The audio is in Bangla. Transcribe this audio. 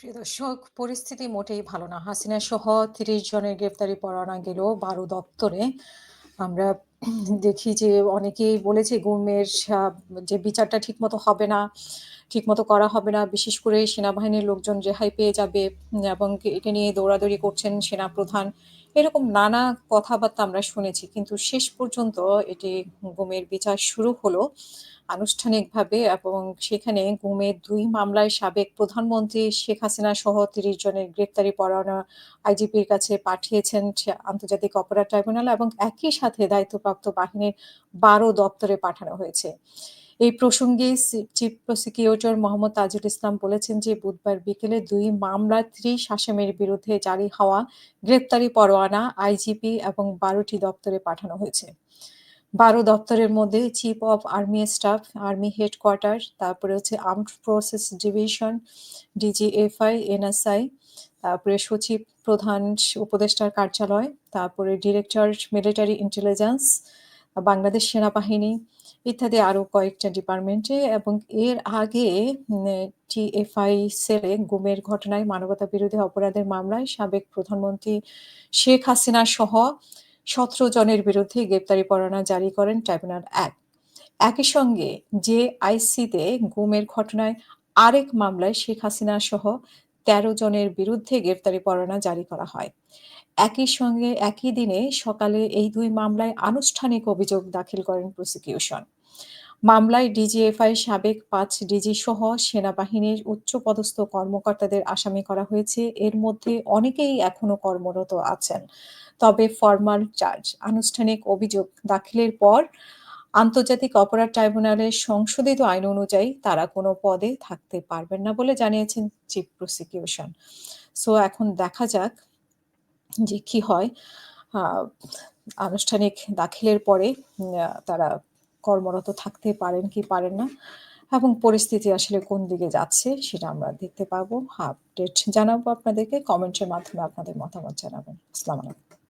প্রিয় দর্শক, পরিস্থিতি মোটেই ভালো না। হাসিনা সহ ৩০ জনের গ্রেপ্তারি পরোয়ানা গেল ১২ দপ্তরে। আমরা দেখি যে অনেকেই বলেছে গুমের যে বিচারটা ঠিকমতো হবে না, ঠিকমতো করা হবে না। বিশেষ করে সেনাবাহিনীর লোকজন রেহাই পেয়ে যাবে এবং এটা নিয়ে দৌড়াদৌড়ি করছেন সেনাপ্রধান। এরকম নানা কথাবার্তা আমরা শুনেছি। কিন্তু শেষ পর্যন্ত এটি গুমের বিচার শুরু হলো আনুষ্ঠানিকভাবে এবং সেখানে গুমের ২ মামলায় সাবেক প্রধানমন্ত্রী শেখ হাসিনা সহ ৩০ জনের গ্রেপ্তারি পরোয়ানা আইজিপির কাছে পাঠিয়েছেন আন্তর্জাতিক অপরাধ ট্রাইব্যুনাল এবং একই সাথে দায়িত্বপ্রাপ্ত বাহিনীর ১২ দপ্তরে পাঠানো হয়েছে। এই প্রসঙ্গে চিফ প্রসিকিউটর মোহাম্মদ তাজুল ইসলাম বলেছেন যে বুধবার বিকেলে ২ মামলার ৩০ আসামির বিরুদ্ধে জারি হওয়া গ্রেপ্তারি পরোয়ানা আইজিপি এবং ১২ টি দপ্তরে পাঠানো হয়েছে। ১২ দপ্তরের মধ্যে chief of army staff, army headquarter, তারপরে হচ্ছে armed forces division, DGFI, NSI, তারপরে সচিব প্রধান উপদেষ্টার কার্যালয়, তারপরে ডিরেক্টর মিলিটারি ইন্টেলিজেন্স, বাংলাদেশ সেনাবাহিনী ইত্যাদি আরো কয়েকটা ডিপার্টমেন্টে এবং এর আগে টিএফআই সেলে গুমের ঘটনায় মানবতা বিরোধী অপরাধের মামলায় সাবেক প্রধানমন্ত্রী শেখ হাসিনা সহ ১৭ জনের বিরুদ্ধে গ্রেপ্তারি পরোয়ানা জারি করেন ট্রাইব্যুনাল-১। একই সঙ্গে জেআইসিতে গুমের ঘটনায় আরেক মামলায় শেখ হাসিনা সহ ১৩ জনের বিরুদ্ধে গ্রেপ্তারি পরোয়ানা জারি করা হয়। একই সঙ্গে একই দিনে সকালে এই ২ মামলায় আনুষ্ঠানিক অভিযোগ দাখিল করেন প্রসিকিউশন। মামলায় ডিজিএফআই সাবেক ৫ ডিজি সহ সেনাবাহিনীর উচ্চপদস্থ কর্মকর্তাদের আসামি করা হয়েছে। এর মধ্যে অনেকেই এখনো কর্মরত আছেন। তবে ফরমাল চার্জ আনুষ্ঠানিক অভিযোগ দাখিলের পর আন্তর্জাতিক অপরাধ ট্রাইব্যুনালের সংশোধিত আইন অনুযায়ী তারা কোনো পদে থাকতে পারবেন না বলে জানিয়েছেন চিফ প্রসিকিউশন। সো এখন দেখা যাক যে কি হয়। আ আনুষ্ঠানিক দাখিলের পরে তারা কর্মরত থাকতে পারেন কি পারেন না এবং পরিস্থিতি আসলে কোন দিকে যাচ্ছে সেটা আমরা দেখতে পাবো। আপডেট জানাবো আপনাদেরকে। কমেন্টের মাধ্যমে আপনাদের মতামত জানাবেন। আসসালামু আলাইকুম।